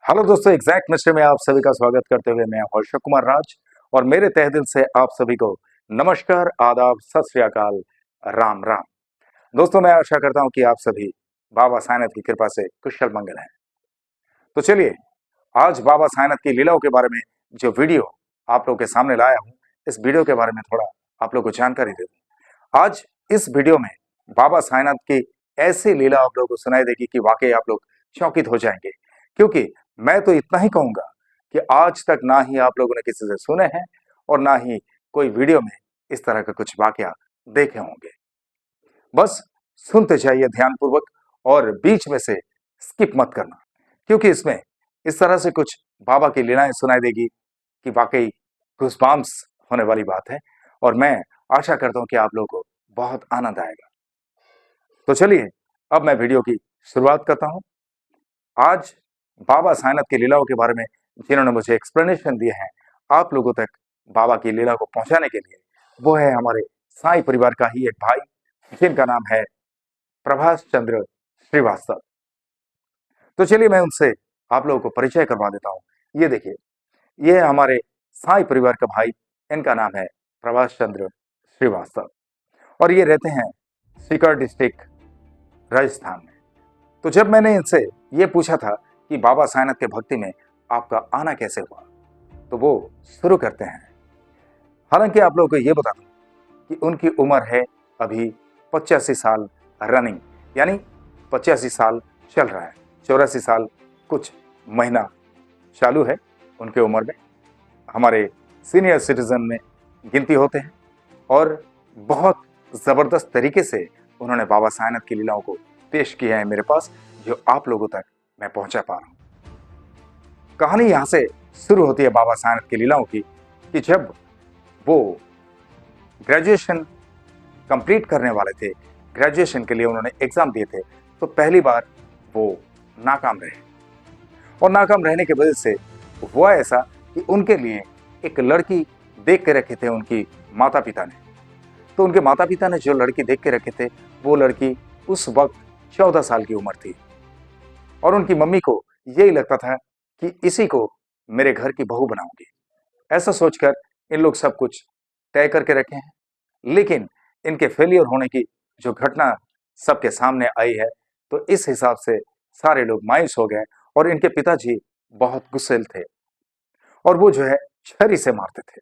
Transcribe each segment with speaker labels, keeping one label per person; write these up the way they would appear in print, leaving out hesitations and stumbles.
Speaker 1: Hello दोस्तों, exact mister में आप सभी का स्वागत करते हुए मैं हर्ष कुमार राज और मेरे तहे दिल से आप सभी को नमस्कार, आदाब, सत श्री अकाल, राम राम। दोस्तों, मैं आशा करता हूं कि आप सभी बाबा साईनाथ की कृपा से कुशल मंगल हैं। तो चलिए, आज बाबा साईनाथ की लीलाओं के बारे में जो वीडियो आप लोगों के सामने लाया हूं, इस वीडियो के बारे में थोड़ा आप लोग को जानकारी दे दूं। आज इस वीडियो में बाबा साईनाथ की ऐसी लीला आप लोगों को सुनाई देगी कि वाकई आप लोग चौंकित हो जाएंगे, क्योंकि मैं तो इतना ही कहूंगा कि आज तक ना ही आप लोगों ने किसी से सुने हैं और ना ही कोई वीडियो में इस तरह का कुछ वाकया देखे होंगे। बस सुनते जाइए ध्यानपूर्वक और बीच में से स्किप मत करना, क्योंकि इसमें इस तरह से कुछ बाबा की लीलाएं सुनाई देगी कि वाकई गूज़बम्प्स होने वाली बात है और मैं आशा करता हूं कि आप लोगों को बहुत आनंद आएगा। तो चलिए, अब मैं वीडियो की शुरुआत करता हूं। आज बाबा साईनाथ की लीलाओं के बारे में जिन्होंने मुझे एक्सप्लेनेशन दिए हैं आप लोगों तक बाबा की लीला को पहुंचाने के लिए, वो है हमारे साईं परिवार का ही एक भाई, जिनका नाम है प्रभाष चंद्र श्रीवास्तव। तो चलिए, मैं उनसे आप लोगों को परिचय करवा देता हूं। ये देखिए, ये है हमारे साईं परिवार का भाई, इनका नाम है प्रभाष चंद्र श्रीवास्तव और ये रहते हैं सीकर डिस्ट्रिक्ट, राजस्थान में। तो जब मैंने इनसे ये पूछा था कि बाबा साईनाथ के भक्ति में आपका आना कैसे हुआ, तो वो शुरू करते हैं। हालांकि आप लोगों को ये बता दूं कि उनकी उम्र है अभी 85 साल रनिंग, यानी 85 साल चल रहा है, 84 साल कुछ महीना चालू है उनके उम्र में। हमारे सीनियर सिटीजन में गिनती होते हैं और बहुत जबरदस्त तरीके से उन्होंने बाबा साईनाथ की लीलाओं को पेश किया है मेरे पास, जो आप लोगों तक मैं पहुंचा पा रहा हूं। कहानी यहां से शुरू होती है बाबा साईनाथ की लीलाओं की कि जब वो ग्रेजुएशन कंप्लीट करने वाले थे, ग्रेजुएशन के लिए उन्होंने एग्जाम दिए थे, तो पहली बार वो नाकाम रहे और नाकाम रहने की वजह से हुआ ऐसा कि उनके लिए एक लड़की देख के रखे थे उनकी माता पिता ने। तो उनके माता पिता ने जो लड़की देख के रखे थे, वो लड़की उस वक्त 14 साल की उम्र थी और उनकी मम्मी को यही लगता था कि इसी को मेरे घर की बहू बनाऊंगी। ऐसा सोचकर इन लोग सब कुछ तय करके रखे हैं, लेकिन इनके फेलियर होने की जो घटना सबके सामने आई है, तो इस हिसाब से सारे लोग मायूस हो गए और इनके पिताजी बहुत गुस्सैल थे और वो जो है छरी से मारते थे,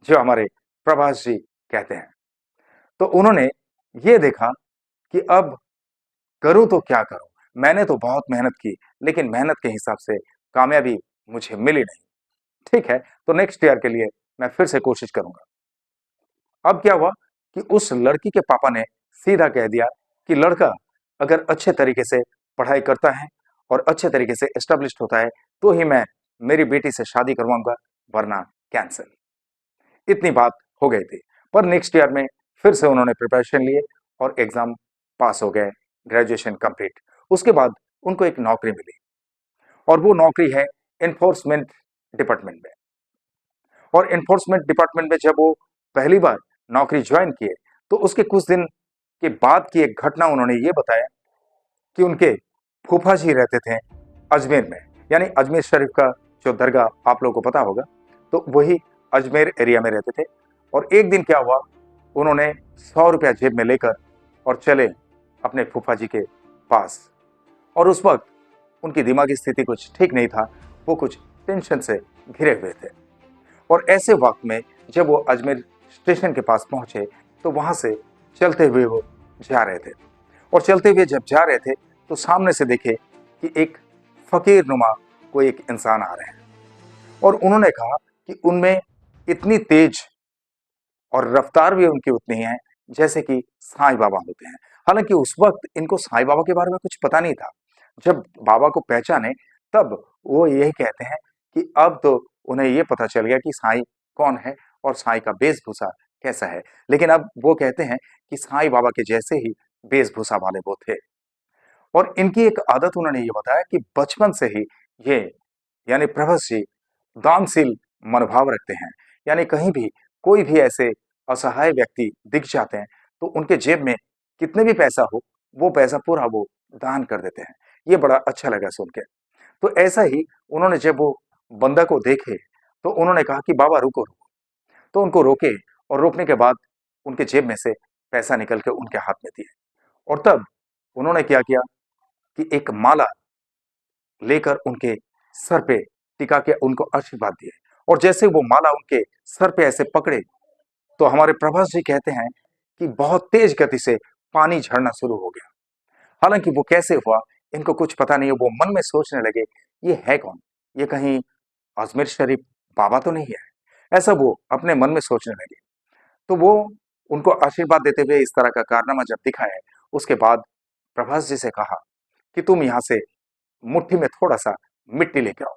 Speaker 1: जो हमारे प्रभाष जी कहते हैं। तो उन्होंने ये देखा कि अब करूं तो क्या करूं, मैंने तो बहुत मेहनत की, लेकिन मेहनत के हिसाब से कामयाबी मुझे मिली नहीं। ठीक है, तो नेक्स्ट ईयर के लिए मैं फिर से कोशिश करूंगा। अब क्या हुआ कि उस लड़की के पापा ने सीधा कह दिया कि लड़का अगर अच्छे तरीके से पढ़ाई करता है और अच्छे तरीके से एस्टेब्लिश्ड होता है, तो ही मैं मेरी बेटी से शादी करवाऊंगा, वरना कैंसिल। इतनी बात हो गई थी। पर नेक्स्ट ईयर में फिर से उन्होंने प्रिपरेशन लिए और एग्जाम पास हो गए, ग्रेजुएशन कंप्लीट। उसके बाद उनको एक नौकरी मिली और वो नौकरी है एनफोर्समेंट डिपार्टमेंट में। और एनफोर्समेंट डिपार्टमेंट में जब वो पहली बार नौकरी ज्वाइन किए, तो उसके कुछ दिन के बाद की एक घटना उन्होंने ये बताया कि उनके फूफा जी रहते थे अजमेर में, यानी अजमेर शरीफ का जो दरगाह आप लोगों को पता होगा, तो वही अजमेर एरिया में रहते थे। और एक दिन क्या हुआ, उन्होंने 100 रुपया जेब में लेकर और चले अपने फूफा जी के पास। और उस वक्त उनकी दिमागी स्थिति कुछ ठीक नहीं था, वो कुछ टेंशन से घिरे हुए थे। और ऐसे वक्त में जब वो अजमेर स्टेशन के पास पहुंचे, तो वहां से चलते हुए वो जा रहे थे और चलते हुए जब जा रहे थे, तो सामने से देखे कि एक फकीर नुमा कोई एक इंसान आ रहे हैं और उन्होंने कहा कि उनमें इतनी तेज और रफ्तार भी उनकी उतनी है जैसे कि साईं बाबा होते हैं। हालांकि उस वक्त इनको साईं बाबा के बारे में कुछ पता नहीं था। जब बाबा को पहचाने, तब वो यही कहते हैं कि अब तो उन्हें ये पता चल गया कि साईं कौन है और साईं का वेशभूषा कैसा है। लेकिन अब वो कहते हैं कि साईं बाबा के जैसे ही वेशभूषा वाले वो थे। और इनकी एक आदत उन्होंने ये बताया कि बचपन से ही ये, यानी प्रभस जी, दानशील मनोभाव रखते हैं। यानी कहीं भी कोई भी ऐसे असहाय व्यक्ति दिख जाते हैं, तो उनके जेब में कितने भी पैसा हो, वो पैसा पूरा वो दान कर देते हैं। ये बड़ा अच्छा लगा सुन के। तो ऐसा ही उन्होंने जब वो बंदा को देखे तो उन्होंने कहा कि बाबा रुको रुको। तो उनको रोके और रोकने के बाद उनके जेब में से पैसा निकल के उनके हाथ में दिए। और तब उन्होंने क्या किया कि एक माला लेकर उनके सर पे टिका के उनको आशीर्वाद दिए। और जैसे वो माला उनके सर पे ऐसे पकड़े तो हमारे प्रभास जी कहते हैं कि बहुत तेज गति से पानी झड़ना शुरू हो गया। हालांकि वो कैसे हुआ इनको कुछ पता नहीं है। वो मन में सोचने लगे ये है कौन, ये कहीं अजमेर शरीफ बाबा तो नहीं है, ऐसा वो अपने मन में सोचने लगे। तो वो उनको आशीर्वाद देते हुए इस तरह का कारनामा जब दिखाए, उसके बाद प्रभास जी से कहा कि तुम यहाँ से मुट्ठी में थोड़ा सा मिट्टी लेके आओ।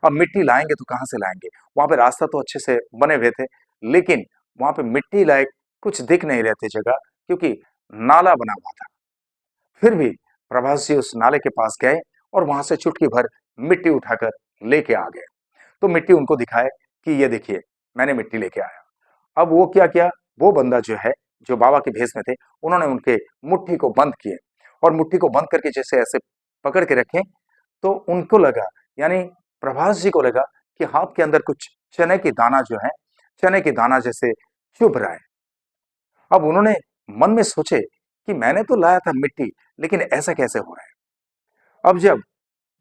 Speaker 1: अब मिट्टी लाएंगे तो कहाँ से लाएंगे, वहां पे रास्ता तो अच्छे से बने हुए थे, लेकिन वहां पे मिट्टी लायक कुछ दिख नहीं रहे थे जगह, क्योंकि नाला बना हुआ था। फिर भी प्रभास जी उस नाले के पास गए और वहां से चुटकी भर मिट्टी उठाकर लेके आ गए। तो मिट्टी उनको दिखाए कि ये देखिए मैंने मिट्टी लेके आया। अब वो क्या किया, वो बंदा जो है, जो बाबा के भेष में थे, उन्होंने उनके मुट्ठी को बंद किए और मुट्ठी को बंद करके जैसे ऐसे पकड़ के रखे। तो उनको लगा, यानी प्रभास जी को लगा कि हाथ के अंदर कुछ चने की दाना जो है, चने की दाना जैसे चुभ रहा है। अब उन्होंने मन में सोचे कि मैंने तो लाया था मिट्टी, लेकिन ऐसा कैसे हो रहा है। अब जब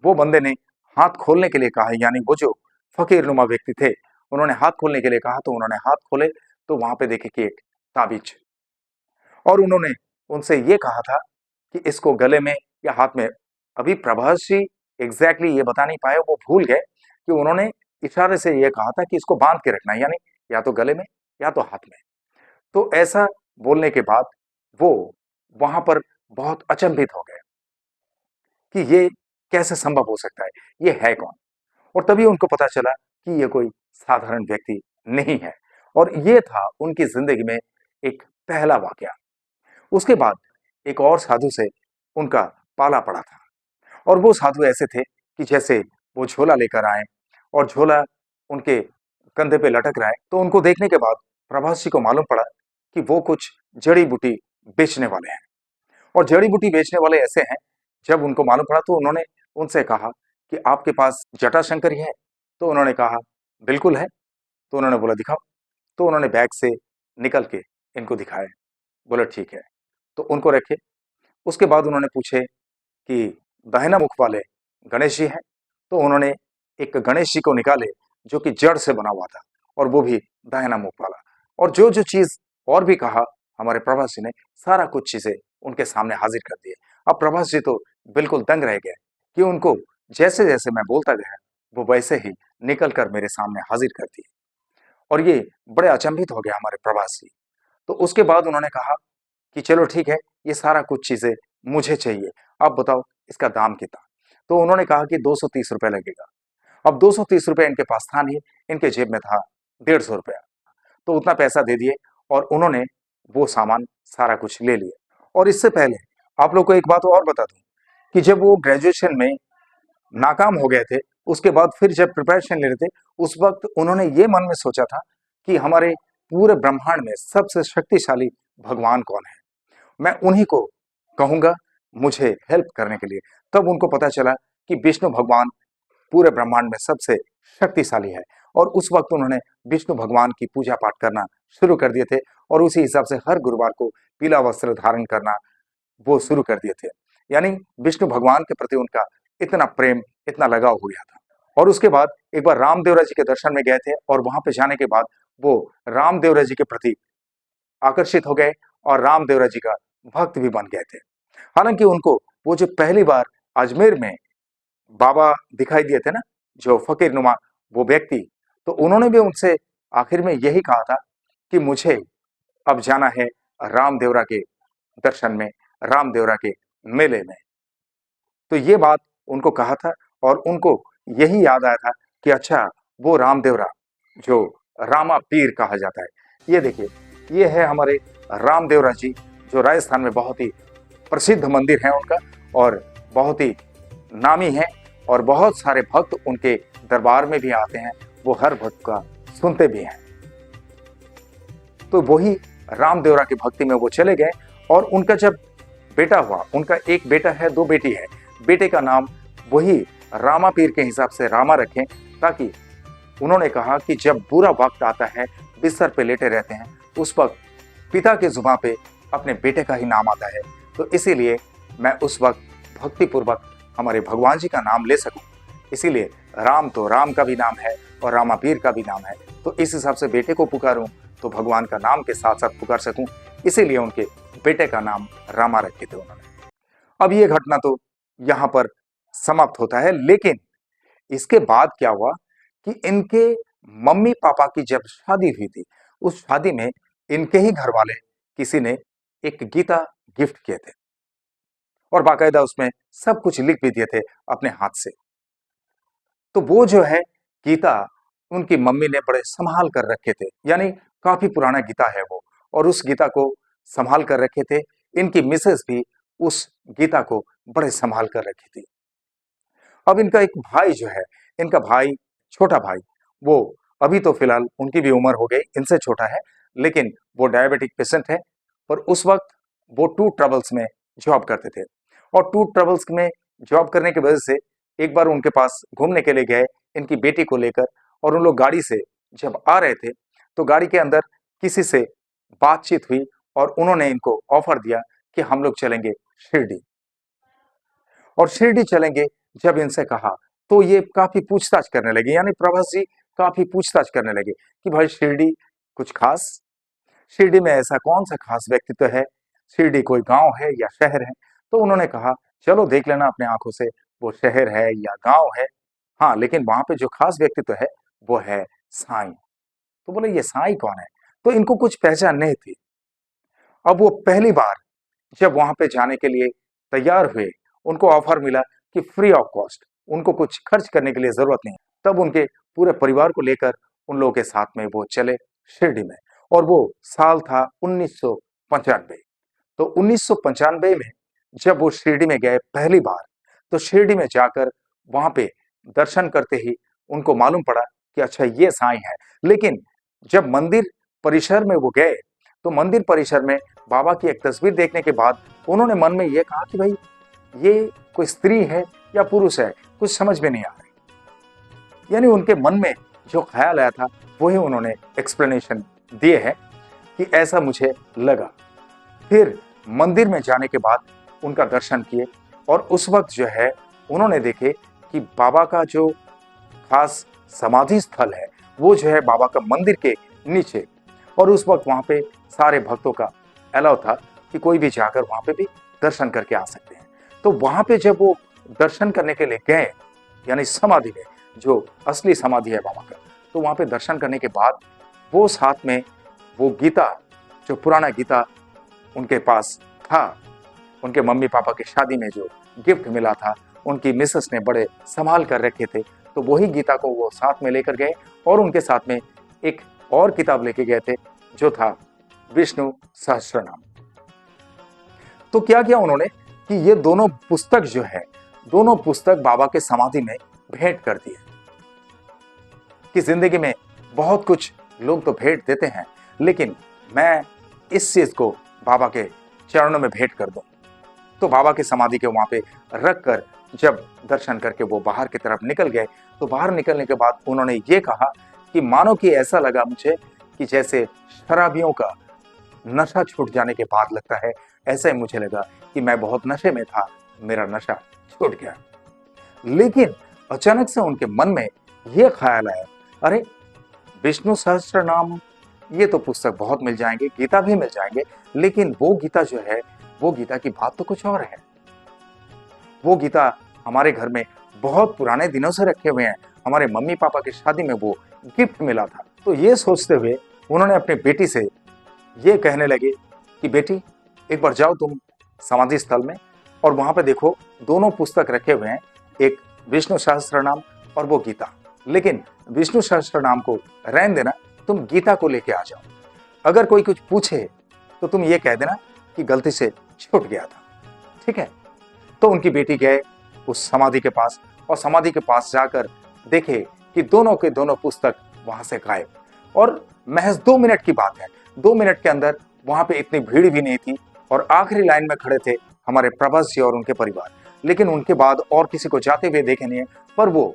Speaker 1: वो बंदे ने हाथ खोलने के लिए कहा, यानी वो जो फकीर नुमा व्यक्ति थे, उन्होंने हाथ खोलने के लिए कहा, तो उन्होंने हाथ खोले तो वहां पे देखे कि एक ताबीज, और उन्होंने उनसे ये कहा था कि इसको गले में या हाथ में। अभी प्रभास जी एग्जैक्टली ये बता नहीं पाए, वो भूल गए कि उन्होंने इशारे से ये कहा था कि इसको बांध के रखना है, यानी या तो गले में या तो हाथ में। तो ऐसा बोलने के बाद वो वहां पर बहुत अचंभित हो गए कि ये कैसे संभव हो सकता है, ये है कौन। और तभी उनको पता चला कि ये कोई साधारण व्यक्ति नहीं है। और ये था उनकी जिंदगी में एक पहला वाकया। उसके बाद एक और साधु से उनका पाला पड़ा था, और वो साधु ऐसे थे कि जैसे वो झोला लेकर आए और झोला उनके कंधे पे लटक रहा है। तो उनको देखने के बाद प्रभास जी को मालूम पड़ा कि वो कुछ जड़ी बूटी बेचने वाले हैं, और जड़ी बूटी बेचने वाले ऐसे हैं। जब उनको मालूम पड़ा तो उन्होंने उनसे कहा कि आपके पास जटाशंकरी है। तो उन्होंने कहा बिल्कुल है। तो उन्होंने बोला दिखाओ। तो उन्होंने बैग से निकल के इनको दिखाए, बोला ठीक है। तो उनको रखे। उसके बाद उन्होंने पूछे कि दाहिना मुख वाले गणेश जी हैं। तो उन्होंने एक गणेश जी को निकाले जो कि जड़ से बना हुआ था, और वो भी दाहिना मुख वाला। और जो जो चीज और भी कहा हमारे प्रभास जी ने, सारा कुछ चीजें उनके सामने हाजिर कर दिए। अब प्रभास जी तो बिल्कुल दंग रह गए कि उनको जैसे जैसे मैं बोलता गया वो वैसे ही निकल कर मेरे सामने हाजिर कर दिए। और ये बड़े अचंभित हो गए हमारे प्रभास जी। तो उसके बाद उन्होंने कहा कि चलो ठीक है, ये सारा कुछ चीजें मुझे चाहिए, अब बताओ इसका दाम कितना। तो उन्होंने कहा कि 230 रुपए लगेगा। अब 230 रुपए इनके पास था नहीं, इनके जेब में था 150 रुपया। तो उतना पैसा दे दिए और उन्होंने वो सामान सारा कुछ ले लिया। और इससे पहले आप लोग को एक बात और बता दूं कि जब वो ग्रेजुएशन में नाकाम हो गए थे, उसके बाद फिर जब प्रिपरेशन ले रहे थे, उस वक्त उन्होंने ये मन में सोचा था कि हमारे पूरे ब्रह्मांड में सबसे शक्तिशाली भगवान कौन है, मैं उन्हीं को कहूंगा मुझे हेल्प करने के लिए। तब उनको पता चला कि विष्णु भगवान पूरे ब्रह्मांड में सबसे शक्तिशाली है। और उस वक्त उन्होंने विष्णु भगवान की पूजा पाठ करना शुरू कर दिए थे, और उसी हिसाब से हर गुरुवार को पीला वस्त्र धारण करना वो शुरू कर दिए थे। यानी विष्णु भगवान के प्रति उनका इतना प्रेम, इतना लगाव हो गया था। और उसके बाद एक बार रामदेवरा जी के दर्शन में गए थे, और वहां पे जाने के बाद वो रामदेवरा जी के प्रति आकर्षित हो गए और रामदेवरा जी का भक्त भी बन गए थे। हालांकि उनको वो जो पहली बार अजमेर में बाबा दिखाई दिए थे ना, जो फकीर नुमा वो व्यक्ति, तो उन्होंने भी उनसे आखिर में यही कहा था कि मुझे अब जाना है रामदेवरा के दर्शन में, रामदेवरा के मेले में। तो ये बात उनको कहा था, और उनको यही याद आया था कि अच्छा वो रामदेवरा जो रामा पीर कहा जाता है, ये देखिए ये है हमारे रामदेवरा जी, जो राजस्थान में बहुत ही प्रसिद्ध मंदिर है उनका, और बहुत ही नामी है, और बहुत सारे भक्त उनके दरबार में भी आते हैं, वो हर भक्त का सुनते भी हैं। तो वही रामदेवरा की भक्ति में वो चले गए। और उनका जब बेटा हुआ, उनका एक बेटा है, दो बेटी है, बेटे का नाम वही रामा पीर के हिसाब से रामा रखें, ताकि उन्होंने कहा कि जब बुरा वक्त आता है, बिस्तर पे लेटे रहते हैं, उस वक्त पिता के जुबान पे अपने बेटे का ही नाम आता है, तो इसीलिए मैं उस वक्त भक्तिपूर्वक हमारे भगवान जी का नाम ले सकूं। इसीलिए राम तो राम का भी नाम है और रामा पीर का भी नाम है, तो इस हिसाब से बेटे को पुकारूं तो भगवान का नाम के साथ साथ पुकार सकूं, इसीलिए उनके बेटे का नाम रामा रखे थे उन्होंने। अब ये घटना तो यहाँ पर समाप्त होता है, लेकिन इसके बाद क्या हुआ कि इनके मम्मी पापा की जब शादी हुई थी, उस शादी में इनके ही घर वाले किसी ने एक गीता गिफ्ट किए थे और बाकायदा उसमें सब कुछ लिख भी दिए थे अपने हाथ से। तो वो जो है गीता उनकी मम्मी ने बड़े संभाल कर रखे थे, यानी काफी पुराना गीता है वो, और उस गीता को संभाल कर रखे थे। इनकी मिसेस भी उस गीता को बड़े संभाल कर रखी थी। अब इनका एक भाई जो है, इनका भाई, छोटा भाई, वो अभी तो फिलहाल उनकी भी उम्र हो गई, इनसे छोटा है, लेकिन वो डायबिटिक पेशेंट है। और उस वक्त वो टू ट्रबल्स में जॉब करते थे, और टू ट्रबल्स में जॉब करने की वजह से एक बार उनके पास घूमने के लिए गए इनकी बेटी को लेकर, और उन लोग गाड़ी से जब आ रहे थे तो गाड़ी के अंदर किसी से बातचीत हुई और उन्होंने इनको ऑफर दिया कि हम लोग चलेंगे शिरडी। और शिरडी चलेंगे जब इनसे कहा तो ये काफी पूछताछ करने लगे, यानी प्रभास जी काफी पूछताछ करने लगे कि भाई शिरडी कुछ खास, शिरडी में ऐसा कौन सा खास व्यक्तित्व है, शिरडी कोई गांव है या शहर है। तो उन्होंने कहा चलो देख लेना अपने आंखों से वो शहर है या गांव है, हाँ लेकिन वहां पे जो खास व्यक्तित्व है वो है साईं। तो बोले ये साईं कौन है, तो इनको कुछ पहचान नहीं थी। अब वो पहली बार जब वहां पे जाने के लिए तैयार हुए, उनको ऑफर मिला कि फ्री ऑफ कॉस्ट, उनको कुछ खर्च करने के लिए जरूरत नहीं, तब उनके पूरे परिवार को लेकर उन लोगों के साथ में वो चले शिरडी में। और वो साल था 1995। तो 1995 में जब वो शिरडी में गए पहली बार, तो शिरडी में जाकर वहां पे दर्शन करते ही उनको मालूम पड़ा कि अच्छा ये साईं है। लेकिन जब मंदिर परिसर में वो गए, तो मंदिर परिसर में बाबा की एक तस्वीर देखने के बाद उन्होंने मन में ये कहा कि भाई ये कोई स्त्री है या पुरुष है, कुछ समझ में नहीं आ रही। यानी उनके मन में जो ख्याल आया था वही उन्होंने एक्सप्लेनेशन दिए है कि ऐसा मुझे लगा। फिर मंदिर में जाने के बाद उनका दर्शन किए, और उस वक्त जो है उन्होंने देखे कि बाबा का जो खास समाधि स्थल है वो जो है बाबा का मंदिर के नीचे, और उस वक्त वहां पे सारे भक्तों का अलाउ था कि कोई भी जाकर वहां पे भी दर्शन करके आ सकते हैं। तो वहां पे जब वो दर्शन करने के लिए गए, यानी समाधि में, जो असली समाधि है बाबा का, तो वहां पे दर्शन करने के बाद वो साथ में वो गीता, जो पुराना गीता उनके पास था, उनके मम्मी पापा की शादी में जो गिफ्ट मिला था, उनकी मिसेस ने बड़े संभाल कर रखे थे, तो वही गीता को वो साथ में लेकर गए, और उनके साथ में एक और किताब लेके गए थे जो था विष्णु सहस्त्रनाम। तो क्या किया उन्होंने कि ये दोनों पुस्तक जो है, दोनों पुस्तक बाबा के समाधि में भेंट कर दिए। कि जिंदगी में बहुत कुछ लोग तो भेंट देते हैं, लेकिन मैं इस चीज को बाबा के चरणों में भेंट कर दूं। तो बाबा के समाधि के वहां पे रख कर जब दर्शन करके वो बाहर की तरफ निकल गए, तो बाहर निकलने के बाद उन्होंने ये कहा कि मानो कि ऐसा लगा मुझे कि जैसे शराबियों का नशा छूट जाने के बाद लगता है, ऐसा ही मुझे लगा कि मैं बहुत नशे में था, मेरा नशा छूट गया। लेकिन अचानक से उनके मन में यह ख्याल आया, अरे विष्णु सहस्त्र नाम, ये तो पुस्तक बहुत मिल जाएंगे, गीता भी मिल जाएंगे, लेकिन वो गीता जो है, वो गीता की बात तो कुछ और है। वो गीता हमारे घर में बहुत पुराने दिनों से रखे हुए हैं, हमारे मम्मी पापा की शादी में वो गिफ्ट मिला था। तो ये सोचते हुए उन्होंने अपनी बेटी से ये कहने लगे कि बेटी एक बार जाओ तुम समाधि स्थल में, और वहां पे देखो दोनों पुस्तक रखे हुए हैं, एक विष्णु सहस्त्र नाम और वो गीता। लेकिन विष्णु सहस्त्र नाम को रहने देना, तुम गीता को लेके आ जाओ। अगर कोई कुछ पूछे तो तुम ये कह देना कि गलती से छूट गया था, ठीक है। तो उनकी बेटी गए उस समाधि के पास, और समाधि के पास जाकर देखे कि दोनों के दोनों पुस्तक वहां से गायब। और महज 2 मिनट की बात है, 2 मिनट के अंदर वहां पे इतनी भीड़ भी नहीं थी, और आखिरी लाइन में खड़े थे हमारे प्रभास जी और उनके परिवार। लेकिन उनके बाद और किसी को जाते हुए देखे नहीं है। पर वो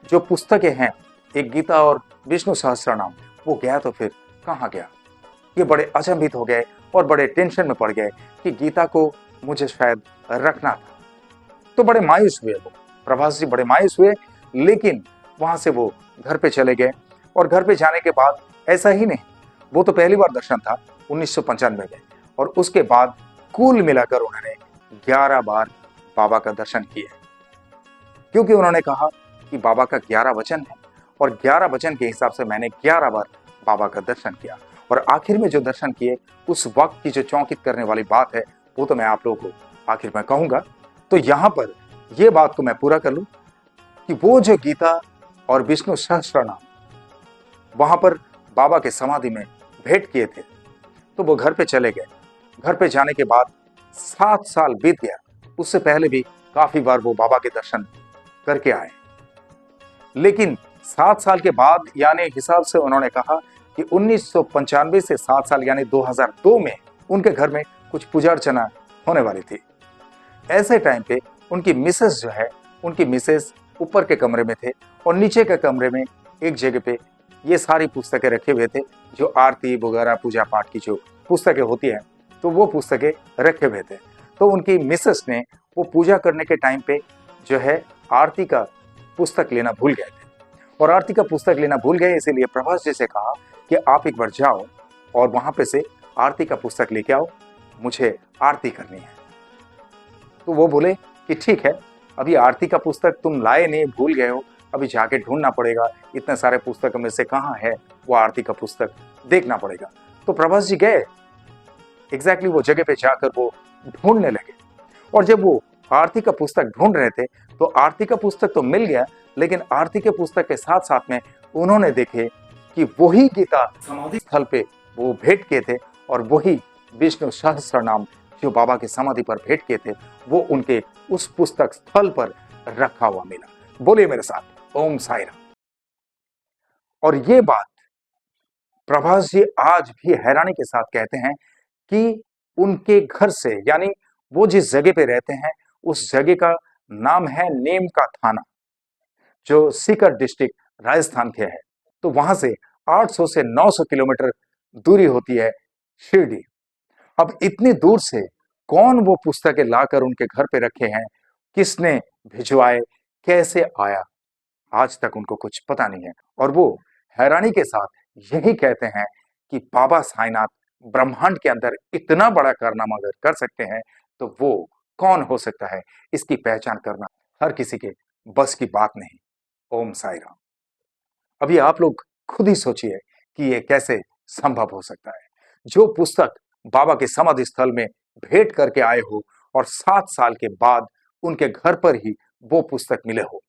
Speaker 1: जो पुस्तकें हैं, एक गीता और विष्णु सहस्त्रनाम, वो गया तो फिर कहाँ गया? ये बड़े अचंभित हो गए और बड़े टेंशन में पड़ गए कि गीता को मुझे शायद रखना था। तो बड़े मायूस हुए वो, प्रभास जी बड़े मायूस हुए। लेकिन वहां से वो घर पे चले गए और घर पे जाने के बाद ऐसा ही नहीं, वो तो पहली बार दर्शन था 1995 में, और उसके बाद कुल मिलाकर उन्होंने 11 बार बाबा का दर्शन किया, क्योंकि उन्होंने कहा कि बाबा का 11 वचन है और 11 वचन के हिसाब से मैंने 11 बार बाबा का दर्शन किया। और आखिर में जो दर्शन किए, उस वक्त की जो चौंकित करने वाली बात है, वो तो मैं आप लोगों को आखिर में कहूंगा। तो यहां पर ये बात को मैं पूरा कर लूं कि वो जो गीता और विष्णु सहस्त्रनाम वहां पर बाबा के समाधि में भेंट किए थे, तो वो घर पे चले गए। घर पे जाने के बाद 7 साल बीत गया, उससे पहले भी काफी बार वो बाबा के दर्शन करके आए। लेकिन 7 साल के बाद यानी हिसाब से उन्होंने कहा कि 1995 से 7 साल यानी 2002 में उनके घर में कुछ पूजा अर्चना होने वाली थी। ऐसे टाइम पे उनकी मिसेस जो है, उनकी मिसेस ऊपर के कमरे में थे और नीचे के कमरे में एक जगह पे ये सारी पुस्तकें रखे हुए थे, जो आरती वगैरह पूजा पाठ की जो पुस्तकें होती हैं, तो वो पुस्तकें रखे हुए थे। तो उनकी मिसेस ने वो पूजा करने के टाइम पे जो है आरती का पुस्तक लेना भूल गए थे, और आरती का पुस्तक लेना भूल गए, इसीलिए प्रभास जी से कहा कि आप एक बार जाओ और वहां पे से आरती का पुस्तक लेके आओ, मुझे आरती करनी है। तो वो बोले कि ठीक है, अभी आरती का पुस्तक तुम लाए नहीं, भूल गए हो, अभी जाके ढूंढना पड़ेगा, इतने सारे पुस्तकों में से कहाँ है वो आरती का पुस्तक, देखना पड़ेगा। तो प्रभास जी गए एग्जैक्टली वो जगह पे जाकर वो ढूंढने लगे, और जब वो आरती का पुस्तक ढूंढ रहे थे तो आरती का पुस्तक तो मिल गया, लेकिन आरती के पुस्तक के साथ साथ में उन्होंने देखे कि वही गीता समाधि स्थल पे वो भेंट किए थे, और वही विष्णु सहस्त्रनाम जो बाबा की समाधि पर भेंट किए थे, वो उनके उस पुस्तक स्थल पर रखा हुआ मिला। बोलिए मेरे साथ ओम साई राम। और ये बात प्रभास जी आज भी हैरानी के साथ कहते हैं कि उनके घर से यानी वो जिस जगह पे रहते हैं, उस जगह का नाम है नीम का थाना, जो सीकर डिस्ट्रिक्ट राजस्थान के है। तो वहां से 800 से 900 किलोमीटर दूरी होती है शिरडी। अब इतनी दूर से कौन वो पुस्तकें लाकर उनके घर पे रखे हैं, किसने भिजवाए, कैसे आया, आज तक उनको कुछ पता नहीं है। और वो हैरानी के साथ यही कहते हैं कि बाबा साईनाथ ब्रह्मांड के अंदर इतना बड़ा कारनामा अगर कर सकते हैं, तो वो कौन हो सकता है, इसकी पहचान करना हर किसी के बस की बात नहीं। ओम साई राम। अभी आप लोग खुद ही सोचिए कि ये कैसे संभव हो सकता है, जो पुस्तक बाबा के समाधि स्थल में भेंट करके आए हो और 7 साल के बाद उनके घर पर ही वो पुस्तक मिले हो,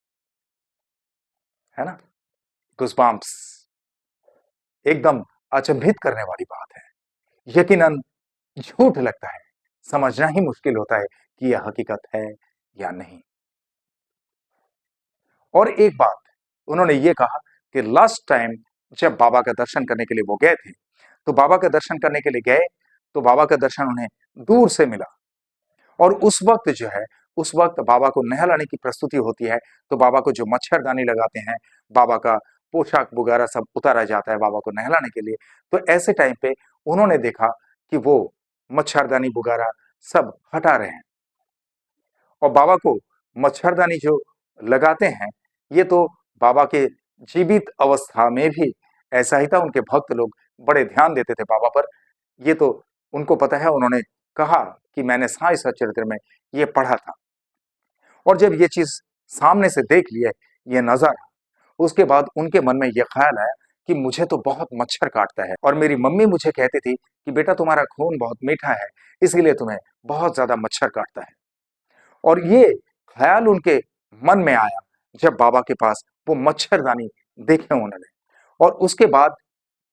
Speaker 1: है ना? गुस्बाम्स, एकदम अचंभित करने वाली बात है। यकीनन झूठ लगता है, समझना ही मुश्किल होता है कि यह हकीकत है या नहीं। और एक बात उन्होंने ये कहा कि लास्ट टाइम जब बाबा का दर्शन करने के लिए वो गए थे, तो बाबा का दर्शन करने के लिए गए, तो बाबा का दर्शन उन्हें दूर से मिला। और उस वक्त जो है, उस वक्त बाबा को नहलाने की प्रस्तुति होती है, तो बाबा को जो मच्छरदानी लगाते हैं, बाबा का पोशाक वगैरह सब उतारा जाता है बाबा को नहलाने के लिए। तो ऐसे टाइम पे उन्होंने देखा कि वो मच्छरदानी वगैरह सब हटा रहे हैं, और बाबा को मच्छरदानी जो लगाते हैं, ये तो बाबा के जीवित अवस्था में भी ऐसा ही था, उनके भक्त लोग बड़े ध्यान देते थे बाबा पर। ये तो उनको पता है, उन्होंने कहा कि मैंने साईं सच्चरित्र में ये पढ़ा था। और जब ये चीज सामने से देख लिया, ये नजारा, उसके बाद उनके मन में यह ख्याल आया कि मुझे तो बहुत मच्छर काटता है, और मेरी मम्मी मुझे कहती थी कि बेटा तुम्हारा खून बहुत मीठा है, इसलिए तुम्हें बहुत ज्यादा मच्छर काटता है। और ये ख्याल उनके मन में आया जब बाबा के पास वो मच्छरदानी देखे उन्होंने। और उसके बाद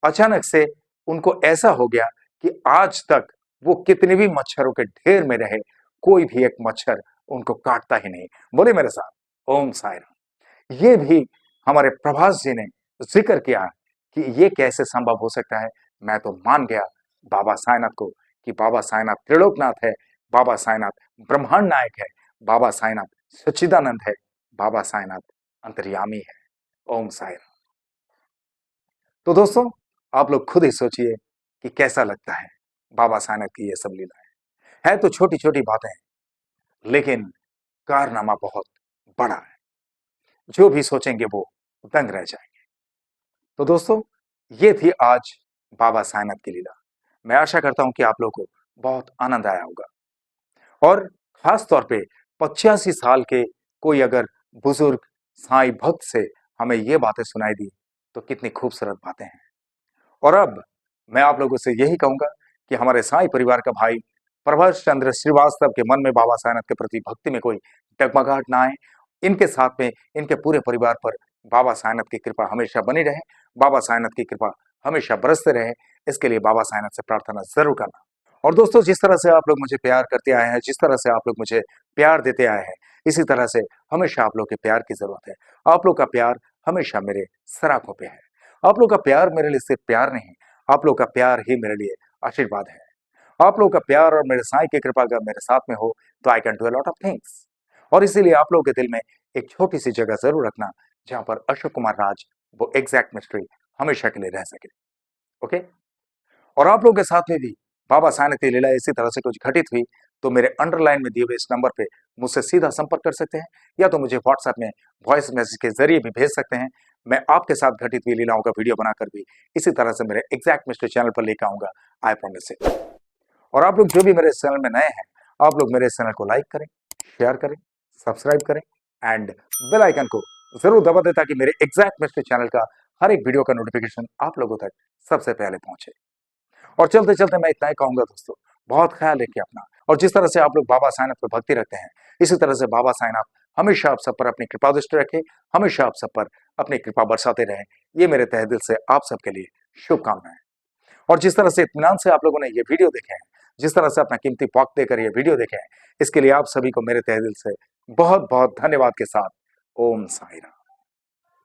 Speaker 1: अचानक से उनको ऐसा हो गया कि आज तक वो कितने भी मच्छरों के ढेर में रहे, कोई भी एक मच्छर उनको काटता ही नहीं। बोले मेरे साथ ओम साई राम। ये भी हमारे प्रभास जी ने जिक्र किया कि ये कैसे संभव हो सकता है। मैं तो मान गया बाबा साईनाथ को कि बाबा साईनाथ त्रिलोकनाथ है, बाबा साईनाथ ब्रह्मांड नायक है, बाबा साईनाथ सच्चिदानंद है, बाबा साईनाथ अंतर्यामी है। ओम साई राम। तो दोस्तों, आप लोग खुद ही सोचिए कि कैसा लगता है बाबा साईनाथ की ये सब लीलाएं। है तो छोटी छोटी बातें, लेकिन कारनामा बहुत बड़ा है। जो भी सोचेंगे वो दंग रह जाएंगे। तो दोस्तों, ये थी आज बाबा साईनाथ की लीला। मैं आशा करता हूं कि आप लोगों को बहुत आनंद आया होगा। और खास तौर पे 85 साल के कोई अगर बुजुर्ग साईं भक्त से हमें ये बातें सुनाई दी, तो कितनी खूबसूरत बातें हैं। और अब मैं आप लोगों से यही कहूंगा कि हमारे साईं परिवार का भाई प्रभाष चंद्र श्रीवास्तव के मन में बाबा साईनाथ के प्रति भक्ति में कोई डगमगाहट ना आए। इनके साथ में इनके पूरे परिवार पर बाबा साईनाथ की कृपा हमेशा बनी रहे। बाबा साईनाथ की कृपा हमेशा बरसते रहे। इसके लिए बाबा साईनाथ से प्रार्थना जरूर करना। और दोस्तों, जिस तरह से आप लोग मुझे प्यार करते आए हैं, जिस तरह से आप लोग मुझे प्यार देते आए हैं, इसी तरह से हमेशा आप लोग के प्यार की जरूरत है। आप लोग का प्यार हमेशा मेरे सराखों पे है। आप लोग का प्यार मेरे लिए सिर्फ प्यार नहीं, आप लोग का प्यार ही मेरे लिए आशीर्वाद है। आप लोग का प्यार और मेरे साईं की कृपा अगर मेरे साथ में हो, तो I can do a lot of things. और इसीलिए आप लोगों के दिल में एक छोटी सी जगह जरूर रखना, जहां पर अशोक कुमार राज वो एग्जैक्ट मिस्ट्री हमेशा के लिए रह सके। ओके। और आप लोगों के साथ में भी बाबा साईनाथ की लीला इसी तरह से कुछ घटित हुई, तो मेरे अंडरलाइन में दिए हुए इस नंबर पे मुझसे सीधा संपर्क कर सकते हैं, या तो मुझे व्हाट्सएप में वॉइस मैसेज के जरिए भी भेज सकते हैं। मैं आपके साथ घटित हुई लीलाओं का वीडियो बनाकर भी इसी तरह से मेरे एग्जैक्ट मिस्ट्री चैनल पर लेकर आऊंगा, आई प्रॉमिस इट। और आप लोग जो भी मेरे इस चैनल में नए हैं, आप लोग मेरे इस चैनल को लाइक करें, शेयर करें, सब्सक्राइब करें एंड बेल आइकन को जरूर दबा दें, ताकि मेरे एग्जैक्ट मिस्ट्री चैनल का हर एक वीडियो का नोटिफिकेशन आप लोगों तक सबसे पहले पहुंचे। और चलते चलते मैं इतना ही कहूंगा दोस्तों, बहुत ख्याल रखिए अपना। और जिस तरह से आप लोग बाबा साईनाथ पर भक्ति रखते हैं, इसी तरह से बाबा साईनाथ हमेशा आप सब पर अपनी कृपा दृष्टि रखे, हमेशा आप सब पर अपनी कृपा बरसाते रहे। ये मेरे तहे दिल से आप सबके लिए शुभकामनाएं। और जिस तरह से इत्मीनान से आप लोगों ने ये वीडियो देखे हैं, जिस तरह से अपना कीमती वक्त देकर ये वीडियो देखे हैं, इसके लिए आप सभी को मेरे तहे दिल से बहुत बहुत धन्यवाद के साथ ओम साई राम।